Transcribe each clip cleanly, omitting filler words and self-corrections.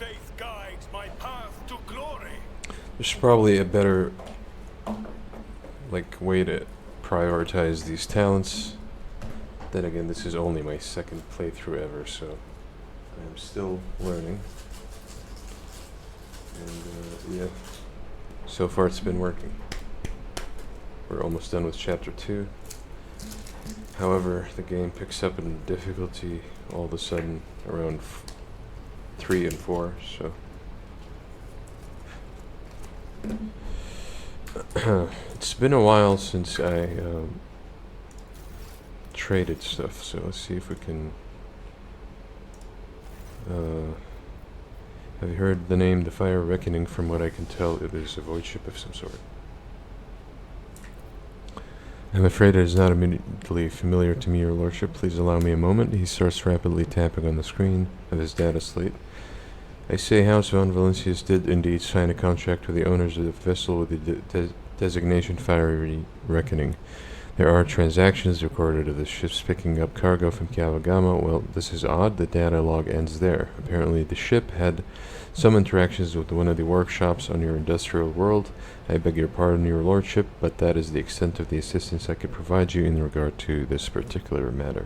faith guides my path to glory. There's probably a better, like, way to prioritize these talents. Then again, this is only my second playthrough ever, so I'm still learning. And yeah, so far it's been working. We're almost done with chapter 2. However, the game picks up in difficulty all of a sudden around 3 and 4, so it's been a while since I traded stuff, so let's see if we can. Have you heard the name the Fire Reckoning? From what I can tell, it is a void ship of some sort. I'm afraid it is not immediately familiar to me, your lordship. Please allow me a moment. He starts rapidly tapping on the screen of his data slate. I say House von Valencius did indeed sign a contract with the owners of the vessel with the designation Fiery Reckoning. There are transactions recorded of the ships picking up cargo from Kawagama. Well, this is odd. The data log ends there. Apparently the ship had some interactions with one of the workshops on your industrial world. I beg your pardon, your lordship, but that is the extent of the assistance I could provide you in regard to this particular matter.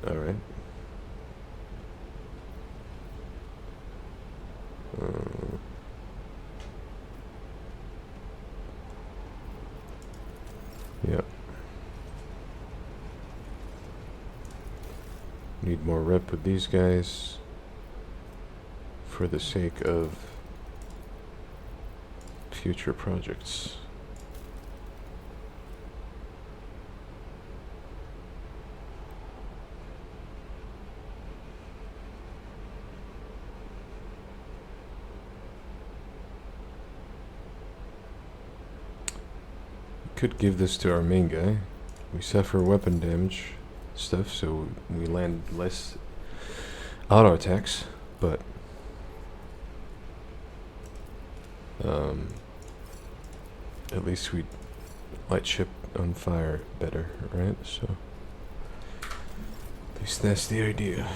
Alright. Yeah. Need more rep with these guys for the sake of future projects. Could give this to our main guy. We suffer weapon damage stuff, so we land less auto attacks, but at least we light ship on fire better, right? So at least that's the idea.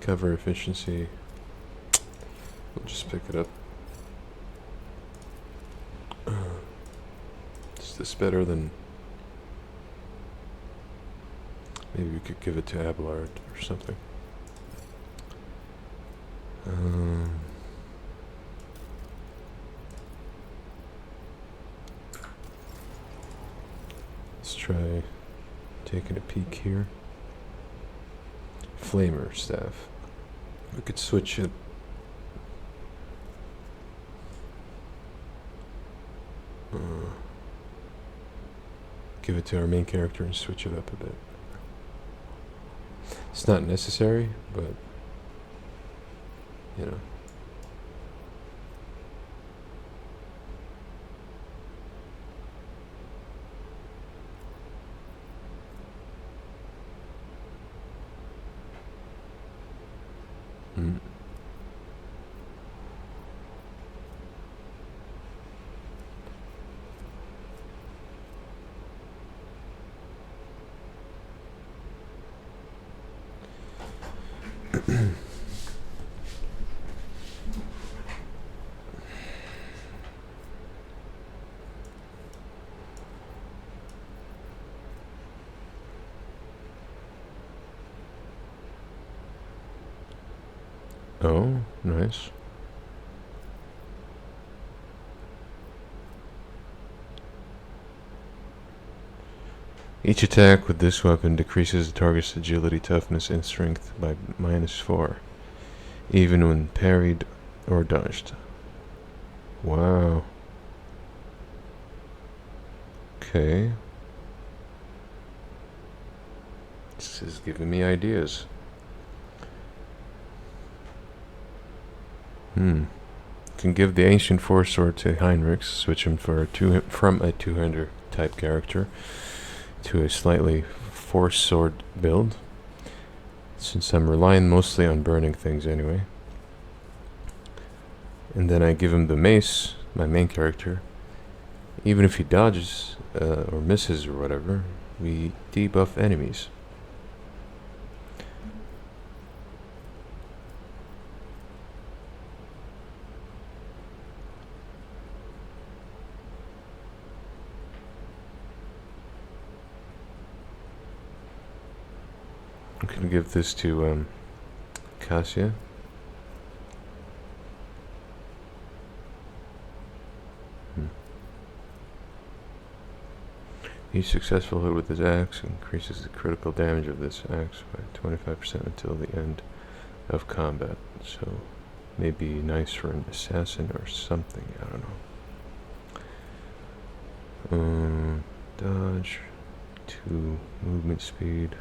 Cover efficiency. We'll just pick it up. Is this better than... Maybe we could give it to Abelard or something. Let's try taking a peek here. Flamer staff. We could switch it. Give it to our main character and switch it up a bit. It's not necessary, but you know. Oh, nice. Each attack with this weapon decreases the target's agility, toughness, and strength by -4, even when parried or dodged. Wow. Okay. This is giving me ideas. Can give the ancient force sword to Heinrichs, switch him for from a two-hander type character to a slightly force sword build, since I'm relying mostly on burning things anyway. And then I give him the mace, my main character. Even if he dodges or misses or whatever, we debuff enemies. I'm gonna give this to Cassia. Each successful hit with his axe increases the critical damage of this axe by 25% until the end of combat. So, maybe nice for an assassin or something. I don't know. Dodge, 2 movement speed.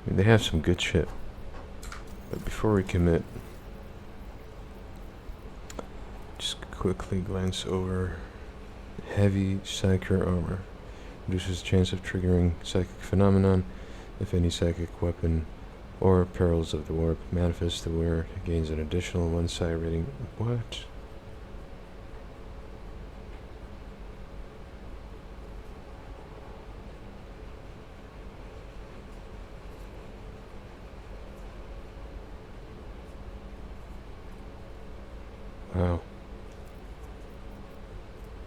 I mean, they have some good shit. But before we commit, just quickly glance over heavy psychic armor. Reduces chance of triggering psychic phenomenon if any psychic weapon or perils of the warp manifests the wearer. Gains an additional 1 psi rating. What? Wow.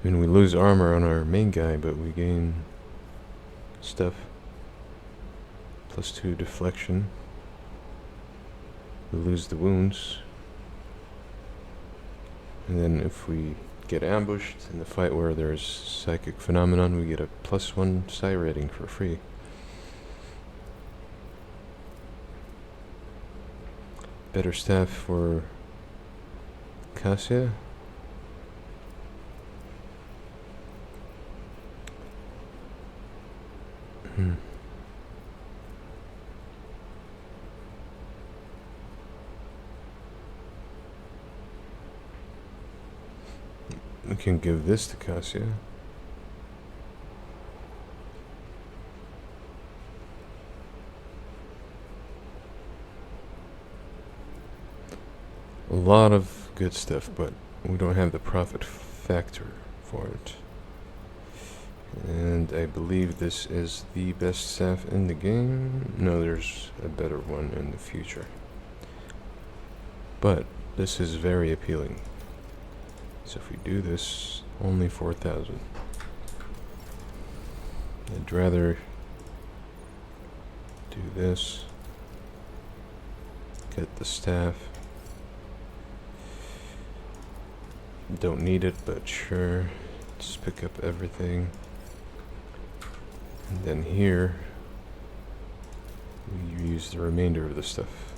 I mean, we lose armor on our main guy, but we gain stuff. +2 deflection. We lose the wounds. And then if we get ambushed in the fight where there's psychic phenomenon, we get a +1 psi rating for free. Better staff for Cassia. We can give this to Cassia. A lot of good stuff, but we don't have the profit factor for it. And I believe this is the best staff in the game. No, there's a better one in the future. But this is very appealing. So if we do this, only 4,000. I'd rather do this. Get the staff. Don't need it, but sure. Just pick up everything. And then here, we use the remainder of the stuff.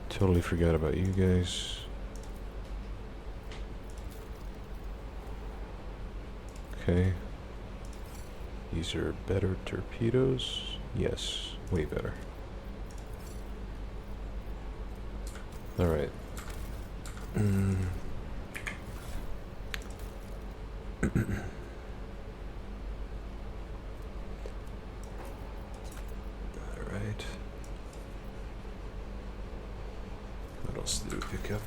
Totally forgot about you guys. Okay. These are better torpedoes. Yes, way better. Alright. Alright. What else did we pick up?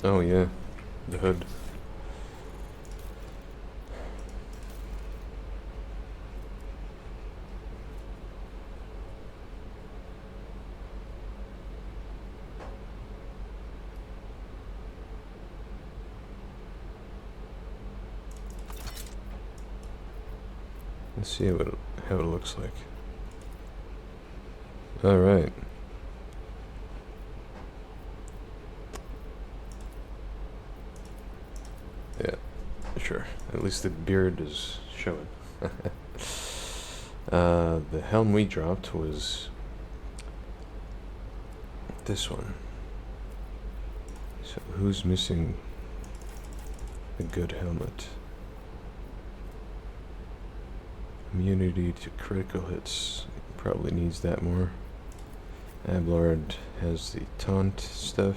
Oh yeah, the hood. Let's see how it looks like. All right. Yeah, sure. At least the beard is showing. The helm we dropped was this one. So who's missing a good helmet? Immunity to critical hits. Probably needs that more. Ablard has the taunt stuff.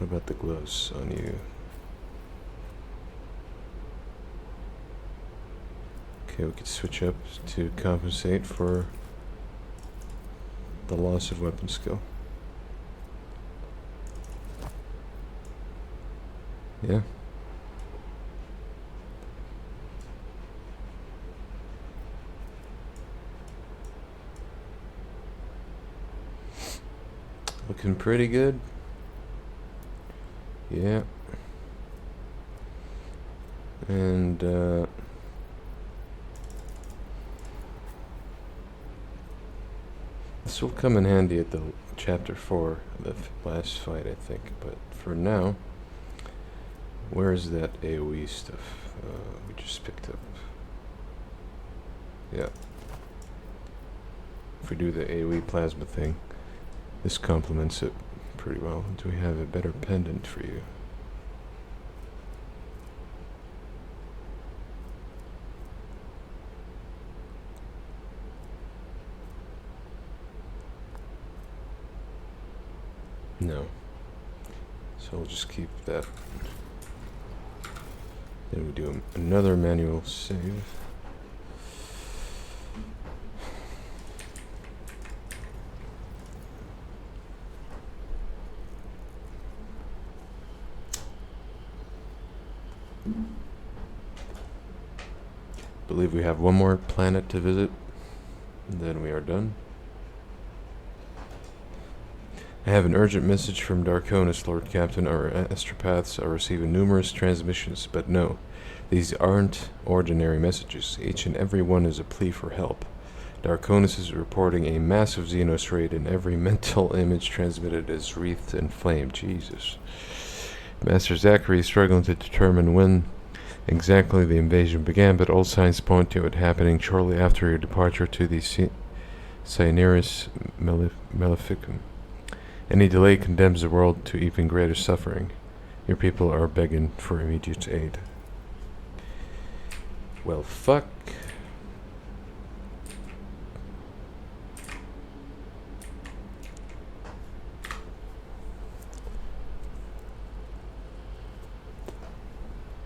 What about the gloves on you? Okay, we could switch up to compensate for the loss of weapon skill. Yeah. Looking pretty good. Yeah. And this will come in handy at the chapter 4, the last fight, I think. But for now, where's that AoE stuff we just picked up? Yeah. If we do the AoE plasma thing, this complements it pretty well. Do we have a better pendant for you? No. So we'll just keep that. Then we do another manual save. Believe we have one more planet to visit, and then we are done. I have an urgent message from Darkonis, Lord Captain. Our astropaths are receiving numerous transmissions, but no, these aren't ordinary messages. Each and every one is a plea for help. Darkonis is reporting a massive Xenos raid, and every mental image transmitted is wreathed in flame. Jesus. Master Zachary is struggling to determine when exactly the invasion began, but all signs point to it happening shortly after your departure to the Cineris Maleficum. Any delay condemns the world to even greater suffering. Your people are begging for immediate aid. Well, fuck.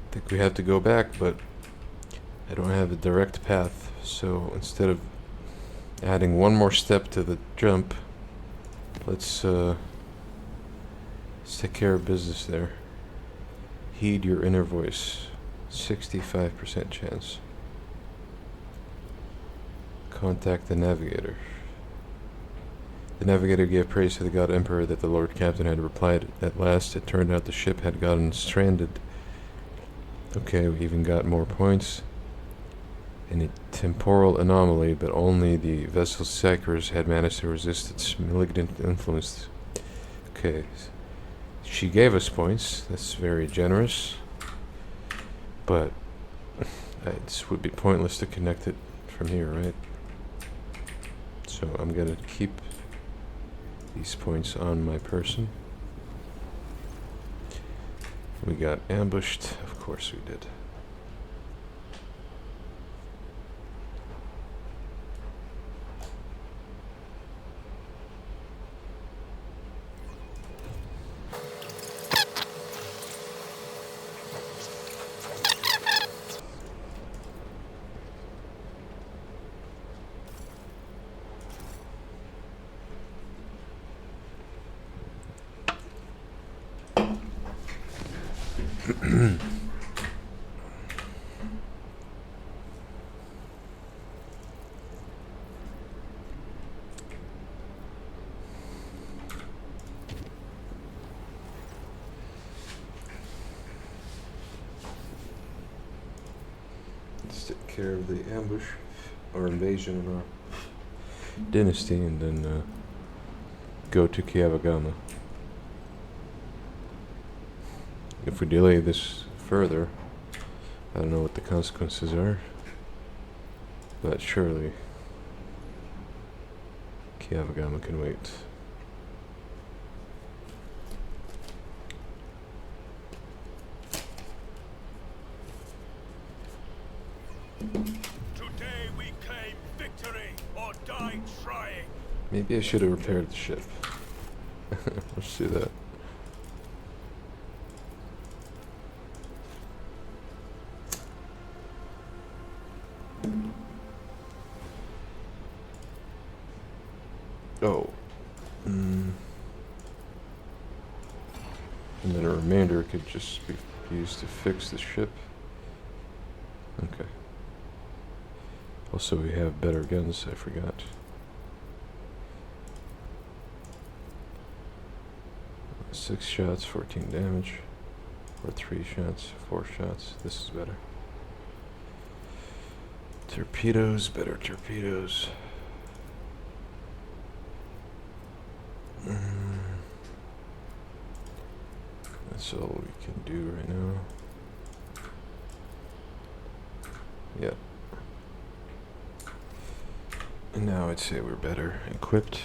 I think we have to go back, but I don't have a direct path, so instead of adding one more step to the jump, let's take care of business there. Heed your inner voice. 65% chance. Contact the navigator. The navigator gave praise to the god emperor that the Lord Captain had replied. At last, it turned out the ship had gotten stranded. Okay, we even got more points. A temporal anomaly, but only the vessel's psychers had managed to resist its malignant influence. Okay, she gave us points. That's very generous. But it would be pointless to connect it from here, right? So I'm gonna keep these points on my person. We got ambushed. Of course we did. Let's take care of the ambush or invasion in our dynasty and then go to Kiavagama. If we delay this further, I don't know what the consequences are, but surely Kiavagama can wait. Today we claim victory or die trying. Maybe I should have repaired the ship. Let's do that. And then a remainder could just be used to fix the ship. Okay. Also, we have better guns, I forgot. Six shots, 14 damage. Or 3 shots, 4 shots. This is better. Torpedoes, better torpedoes. That's all we can do right now. Yep. And now I'd say we're better equipped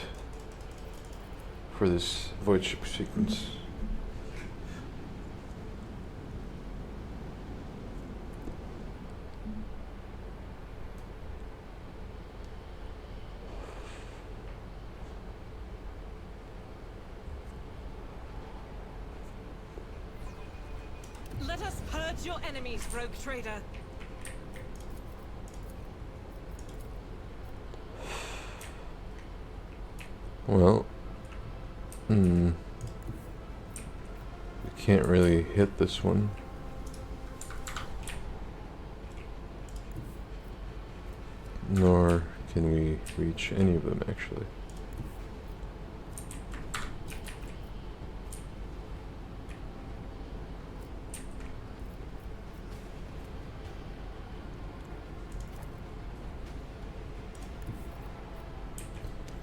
for this void ship sequence. Let us purge your enemies, rogue trader. Well, we can't really hit this one. Nor can we reach any of them, actually.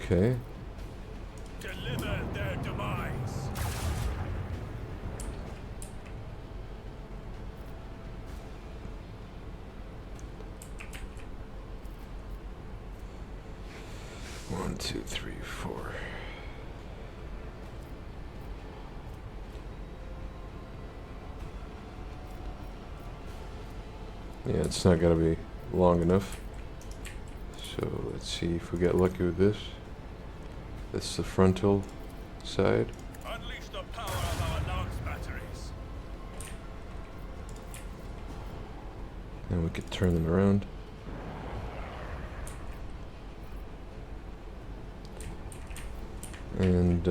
Okay. Deliver their demise. One, two, three, four. Yeah, it's not gonna be long enough. So let's see if we get lucky with this. That's the frontal side. Unleash the power of our lance batteries. And we could turn them around. And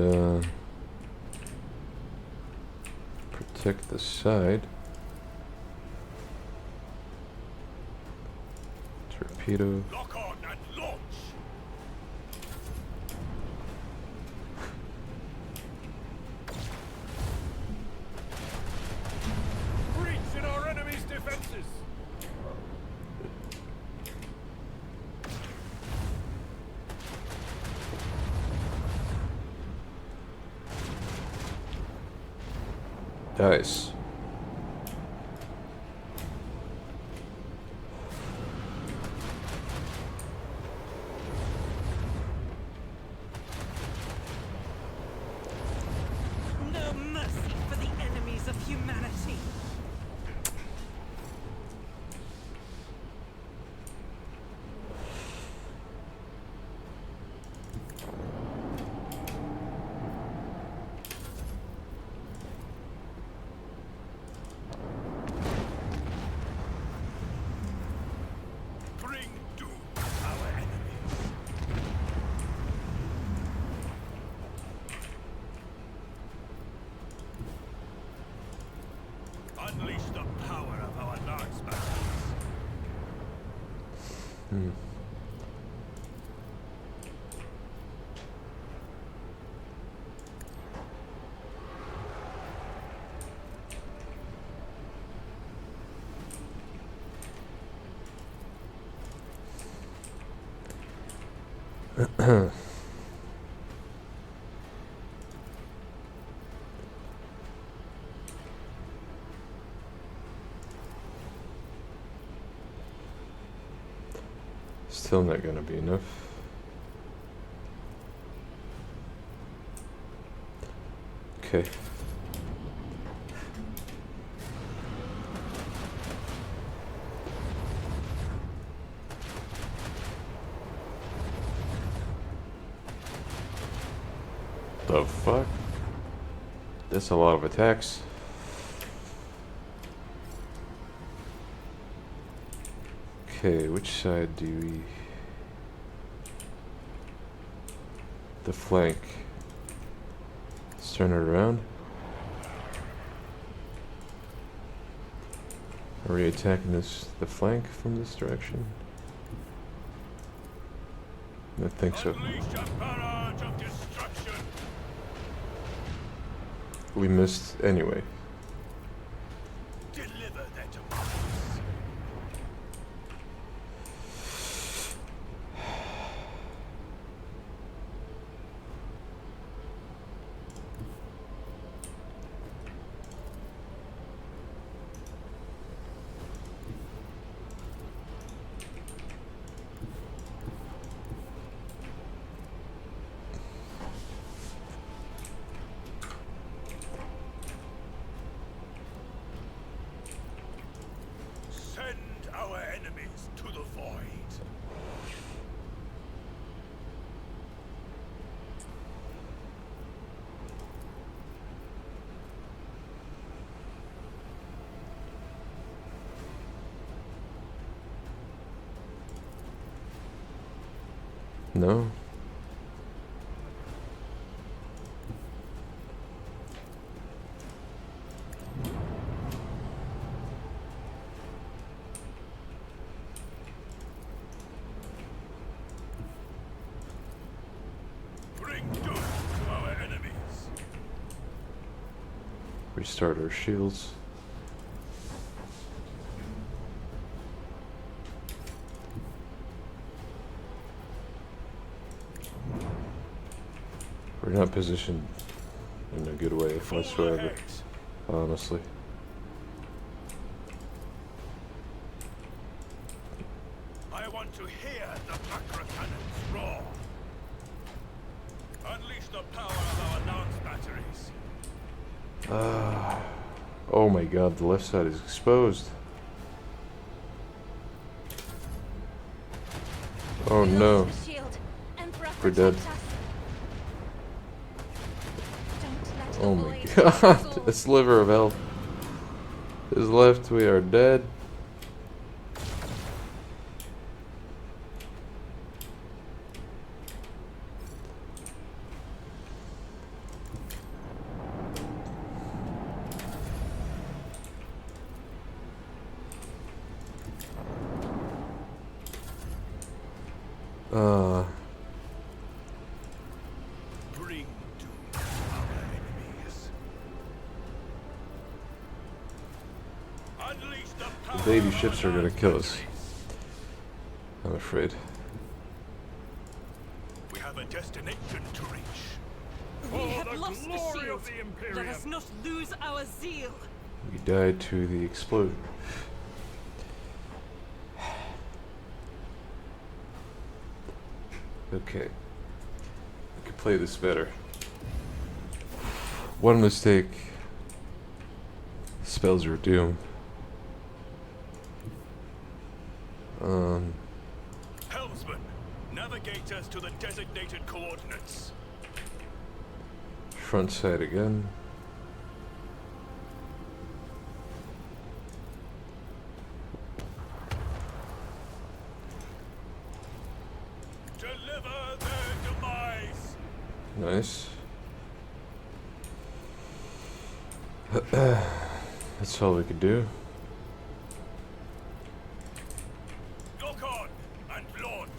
protect the side. Torpedo. Lock on and launch. Breach in our enemy's defenses. Nice. No mercy for the enemies of humanity. Bring doom to our enemies. Unleash the power of our lance batteries. Still not gonna be enough. Okay. The fuck? That's a lot of attacks. Okay, which side do we... The flank. Let's turn it around. Are we attacking the flank from this direction? I think so. Unleash a barrage of destruction. We missed anyway. Deliver their demise. Send our enemies to the void. No? Bring doom to our enemies. Restart our shields. We're not positioned in a good way Full whatsoever, ahead. honestly. I want to hear the Pakra cannons roar. Unleash the power of our lance batteries. Oh my god, the left side is exposed. Oh We no. lost the shield. Emperor, We're dead. protect us. Don't let the Oh my void god, take us all. a sliver of health is left, we are dead. Bring doom to our enemies. Unleash the power baby of our ships are gonna lance kill us. batteries. I'm afraid. We have a destination to reach. We For have the lost the glory shield. of the Imperium. Let us not lose our zeal. We died to the explosion. Okay. I could play this better. One mistake. Spells are doomed. Helmsman, navigate us to the designated coordinates. Front side again. Deliver their demise. Nice. That's all we could do. Lock on and launch.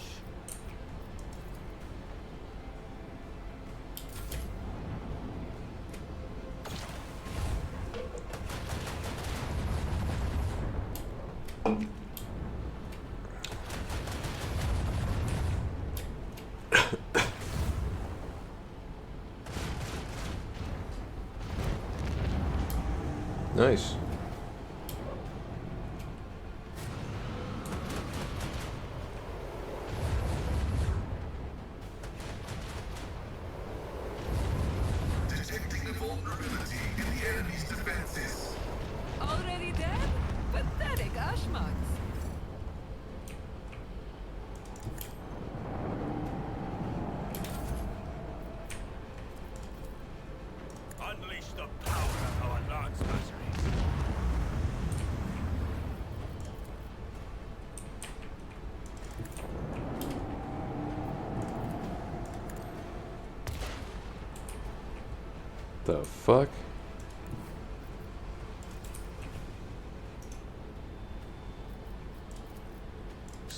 Nice. Detecting a vulnerability in the enemy's defenses. Already dead? Pathetic Ashmugs. Unleash the power of our lance batteries. The fuck?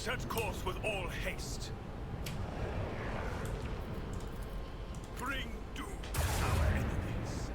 Set course with all haste. Bring doom to our enemies.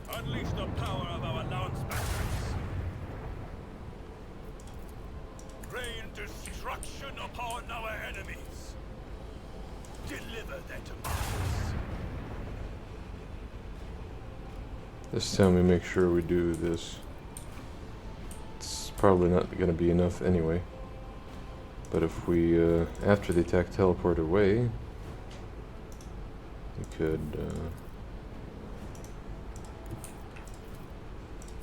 Unleash the power of our lance batteries. Rain destruction upon our enemies. Deliver their demise. This time we make sure we do this. It's probably not going to be enough anyway. But if we, after the attack, teleport away, we could,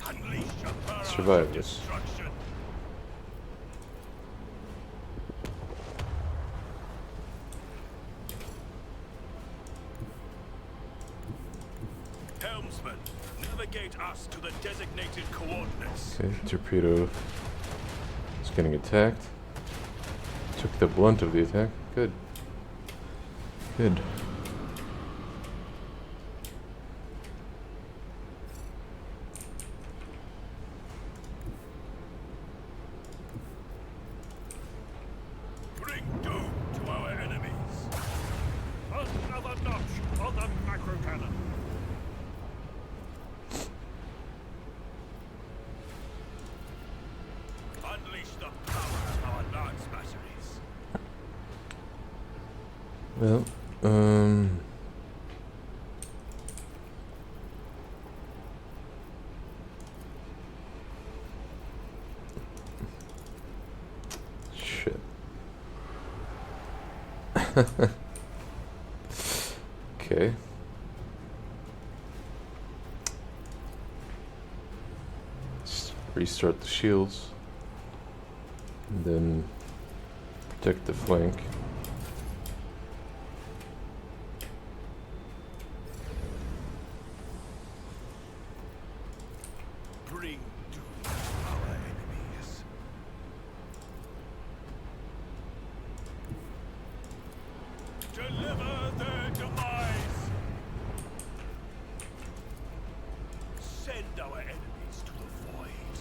Unleash your power survive of this. destruction. Helmsman, navigate us to the designated coordinates. Okay, torpedo is getting attacked. Took the blunt of the attack. Good. Good. Bring doom to our enemies. Another notch on the macro cannon. Unleash the power of our lance batteries. Well, shit. Okay. Just restart the shields. And then protect the flank. Bring doom to our enemies. Deliver their demise. Send our enemies to the void.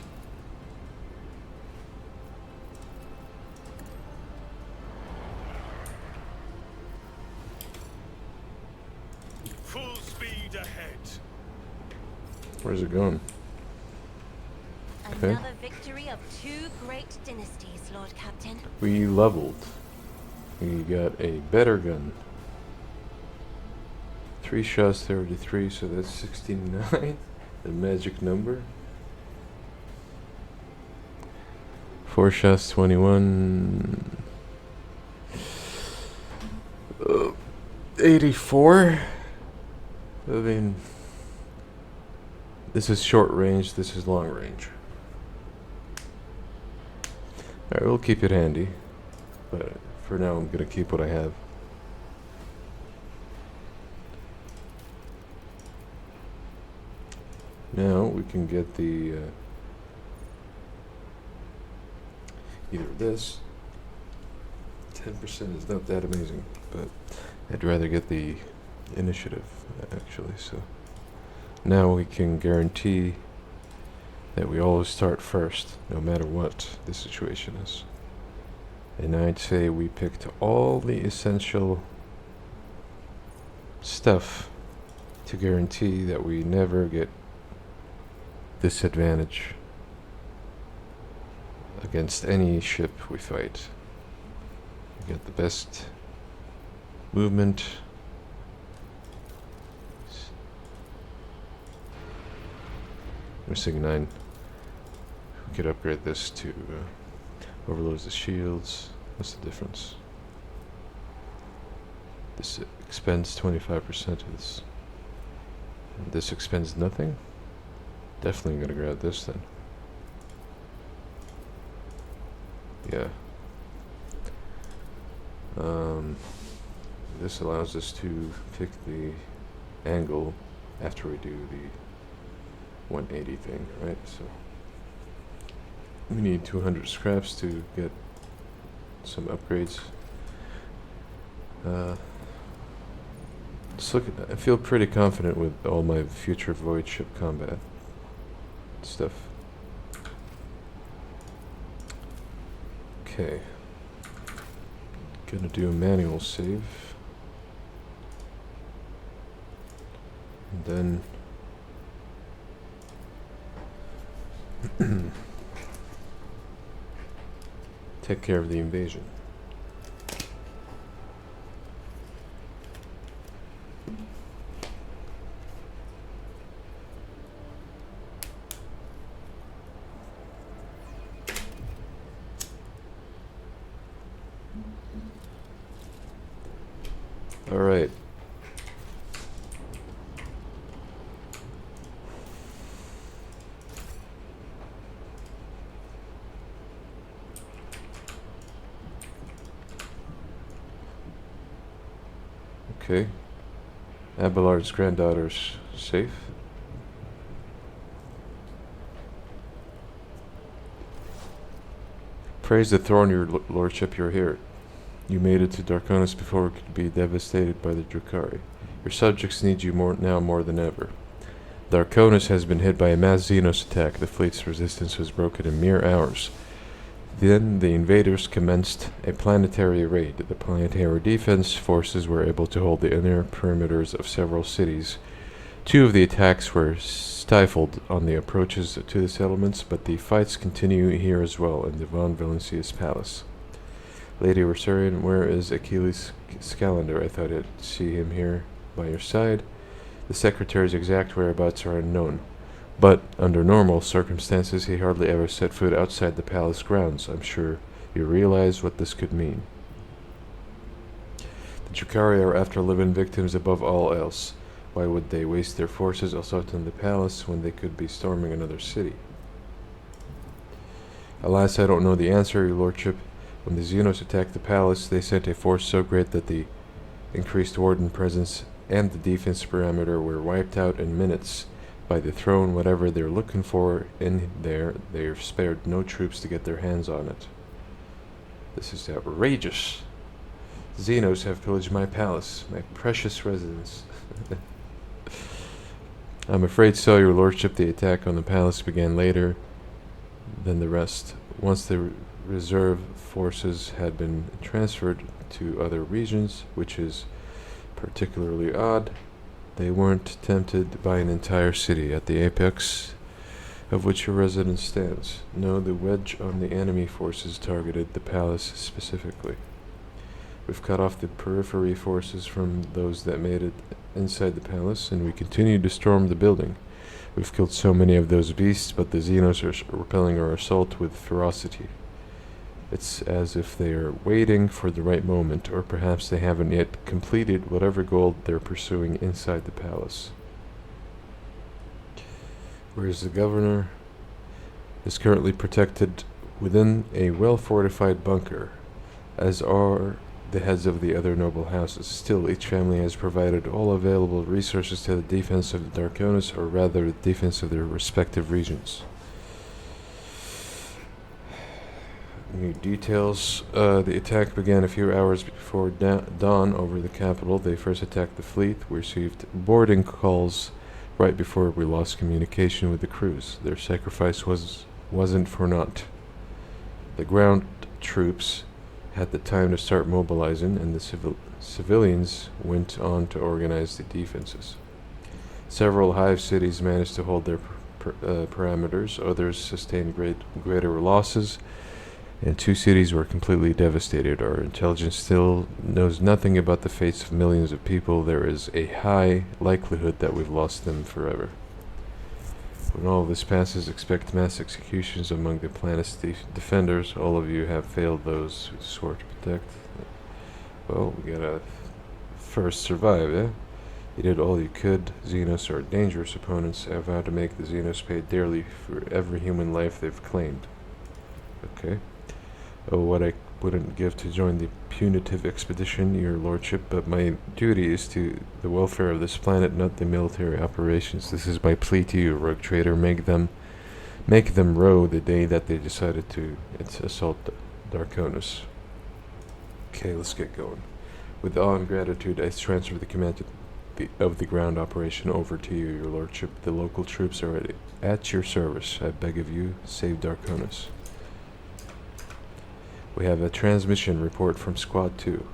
Full speed ahead. Where's it going? Okay. Another victory of two great dynasties, Lord Captain. We leveled. We got a better gun. 3 shots, 33, so that's 69. The magic number. 4 shots, 21. 84. I mean, this is short range, this is long range. Alright, we'll keep it handy. But for now, I'm gonna keep what I have. Now we can get the either this. 10% is not that amazing, but I'd rather get the initiative actually. So now we can guarantee that we always start first, no matter what the situation is. And I'd say we picked all the essential stuff to guarantee that we never get disadvantage against any ship we fight. We get the best movement, Missing 9. We could upgrade this to overloads the shields. What's the difference? This expends 25% of this. This expends nothing? Definitely gonna grab this then. Yeah. This allows us to pick the angle after we do the 180 thing, right? So we need 200 scraps to get some upgrades. Just look at, I feel pretty confident with all my future void ship combat stuff. Okay. Gonna do a manual save. And then take care of the invasion. All right. Okay. Abelard's granddaughter's safe. Praise the throne, your lordship, you're here. You made it to Darkonis before it could be devastated by the Drukhari. Your subjects need you now more than ever. Darkonis has been hit by a mass Xenos attack. The fleet's resistance was broken in mere hours. Then the invaders commenced a planetary raid. The planetary defense forces were able to hold the inner perimeters of several cities. 2 of the attacks were stifled on the approaches to the settlements, but the fights continue here as well in the Von Valencia's palace. Lady Rosarian, where is Achilles Scalander? I thought I'd see him here by your side. The secretary's exact whereabouts are unknown, but under normal circumstances he hardly ever set foot outside the palace grounds. I'm sure you realize what this could mean. The Drukhari are after living victims above all else. Why would they waste their forces assaulting the palace when they could be storming another city? Alas, I don't know the answer, your lordship. When the Xenos attacked the palace, they sent a force so great that the increased warden presence and the defense parameter were wiped out in minutes. By the throne, whatever they're looking for in there, they've spared no troops to get their hands on it. This is outrageous. Xenos have pillaged my palace, my precious residence. I'm afraid so, your lordship. The attack on the palace began later than the rest. Once the reserve forces had been transferred to other regions, which is particularly odd, they weren't tempted by an entire city at the apex of which your residence stands. No, the wedge on the enemy forces targeted the palace specifically. We've cut off the periphery forces from those that made it inside the palace, and we continue to storm the building. We've killed so many of those beasts, but the Xenos are repelling our assault with ferocity. It's as if they are waiting for the right moment, or perhaps they haven't yet completed whatever goal they're pursuing inside the palace. Whereas the governor is currently protected within a well-fortified bunker, as are the heads of the other noble houses. Still, each family has provided all available resources to the defense of the Darkonis, or rather the defense of their respective regions. New details. The attack began a few hours before dawn over the capital. They first attacked the fleet. We received boarding calls right before we lost communication with the crews. Their sacrifice wasn't for naught. The ground troops had the time to start mobilizing, and the civilians went on to organize the defenses. Several hive cities managed to hold their parameters. Others sustained greater losses, and 2 cities were completely devastated. Our intelligence still knows nothing about the fates of millions of people. There is a high likelihood that we've lost them forever. When all of this passes, expect mass executions among the planet's defenders. All of you have failed those who swore to protect. Well, we gotta first survive, yeah? You did all you could. Xenos are dangerous opponents. I vow to make the Xenos pay dearly for every human life they've claimed. Okay. Oh, what I wouldn't give to join the punitive expedition, your lordship, but my duty is to the welfare of this planet, not the military operations. This is my plea to you, rogue trader. Make them row the day that they decided to assault Darkonus. Okay, let's get going. With awe and gratitude, I transfer the command of the ground operation over to you, your lordship. The local troops are at your service. I beg of you, save Darkonus. We have a transmission report from Squad 2.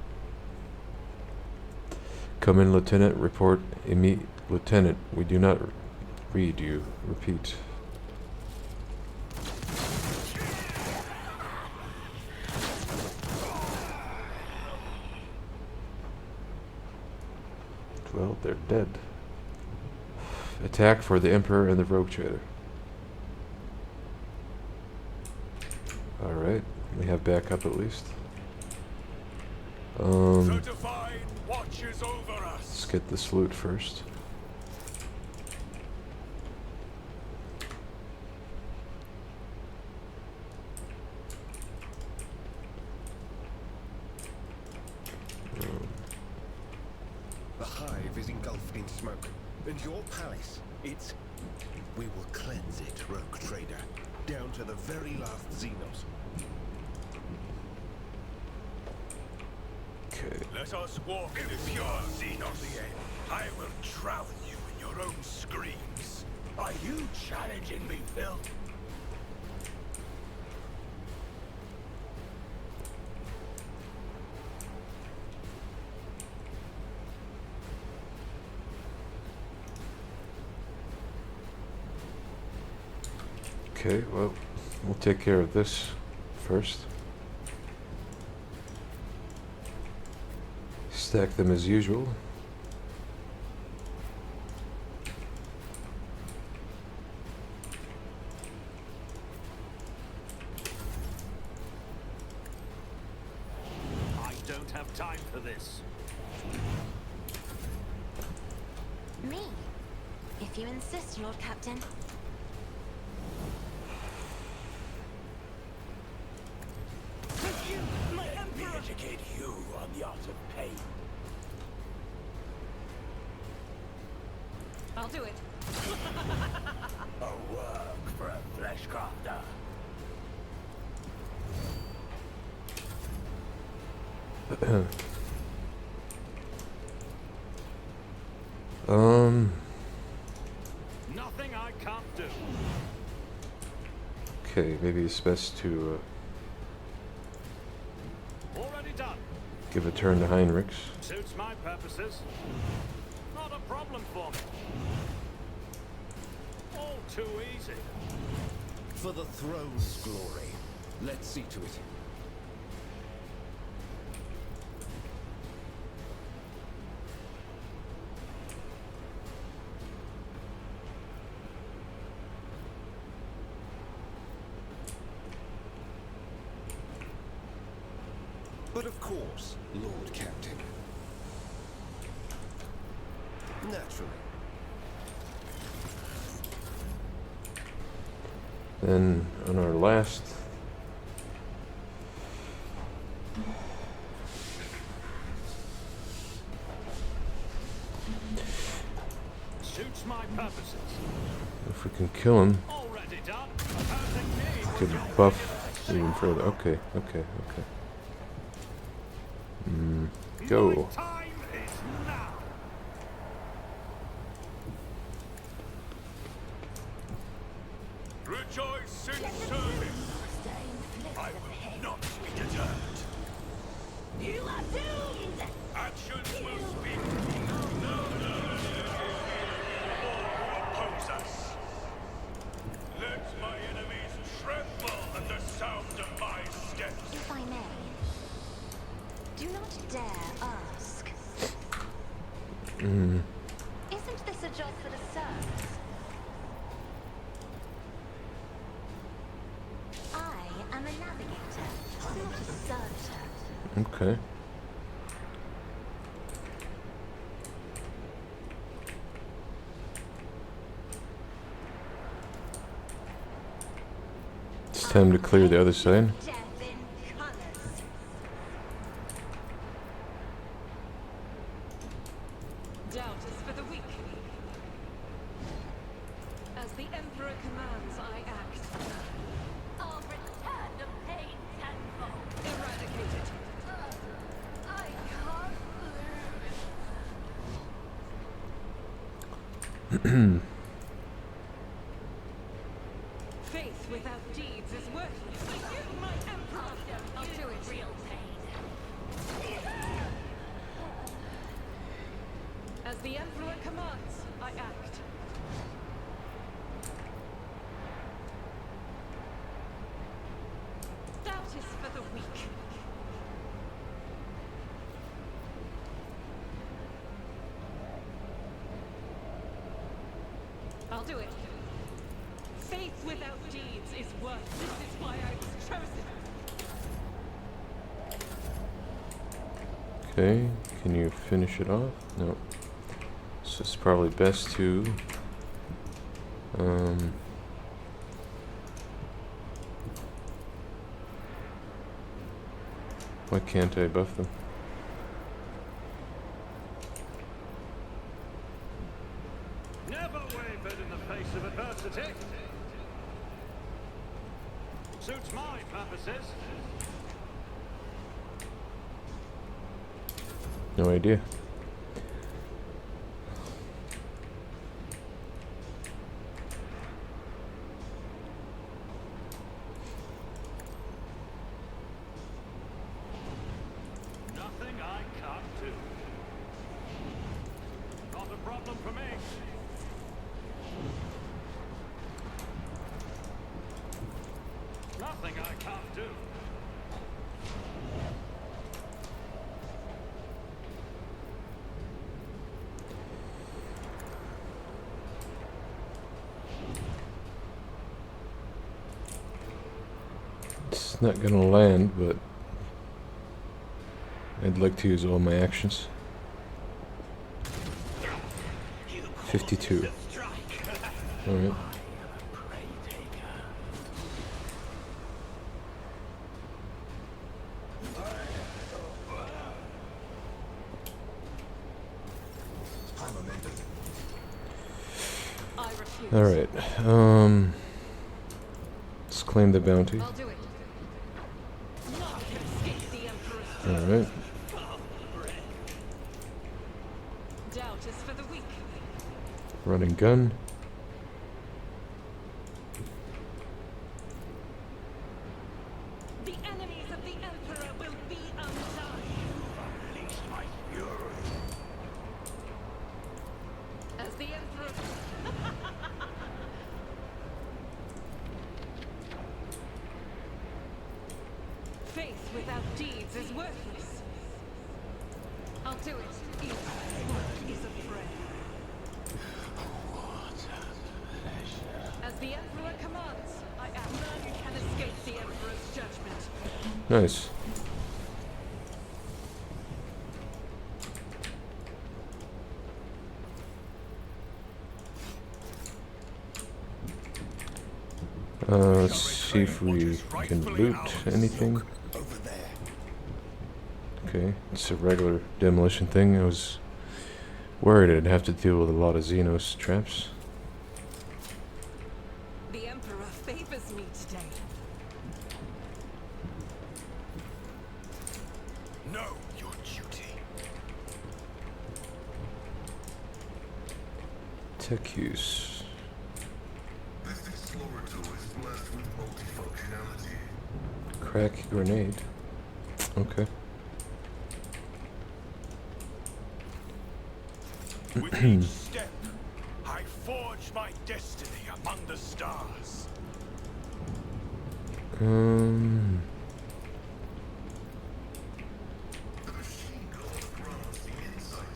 Come in, Lieutenant. Report. Lieutenant, we do not read you. Repeat. Well, they're dead. Attack for the Emperor and the Rogue Trader. Alright. We have backup at least. Certified watches over us. Let's get this loot first. The hive is engulfed in smoke, and your palace, it's... We will cleanse it, rogue trader, down to the very last Xenos. Okay. Let us walk in the pure Xenos. I will drown you in your own screams. Are you challenging me, Phil? Okay, well, we'll take care of this first. Stack them as usual. I don't have time for this. Me? If you insist, Lord Captain. My Emperor! Educate you on the art of pain. I'll do it. A work for a flesh crafter. Nothing I can't do. Okay, maybe it's best to Already done. give a turn to Heinrichs. Suits my purposes. Not a problem for me. All too easy. For the throne's glory, let's see to it. But of course, Lord Captain. Naturally. Then on our last Suits my purposes. if we can kill him, Already done. Opposing me we was could buff even further. Okay. Go. My time is now. Rejoice in service. I will not be deterred. You are doomed! Actions will speak. No. Oppose us. Let my enemies tremble at the sound of my steps. If I may, do not dare ask. Isn't this a job for the serfs? servitor. Okay. It's time to clear the other side. Death in colors. Doubt is for the weak. As the Emperor commands, I act. I'll return the pain tenfold. Eradicate it. I can't lose. Faith without deeds is worthless. For you, my Emperor. I'll do it. Real pain. As the Emperor commands, I act. Doubt is for the weak. I'll do it. Faith without deeds is worth. This is why I was chosen. Okay, can you finish it off? No. So it's probably best to why can't I buff them? Never wavered in the face of adversity. Suits my purposes. No idea. Nothing I can't do. Not a problem for me. Nothing I can't do. It's not gonna land, but I'd like to use all my actions. 52. Alright. I refuse. Alright. Let's claim the bounty. I'll do it. None can escape the Emperor's Alright. doubt is for the weak. Running gun. The enemies of the Emperor will be undone. Unleash my fury. As the Emperor... Faith without deeds is worthless. I'll do it. Each word is a prayer. As the Emperor commands, I am. None can escape the Emperor's judgment. Nice. Let's see if we can loot anything. Over there. Okay, it's a regular demolition thing. I was worried I'd have to deal with a lot of Xenos traps. The Emperor favors me today. Know your duty. Tech use. This explorer tool is blessed with multifunctionality. Crack grenade. Okay. With each step, I forge my destiny among the stars.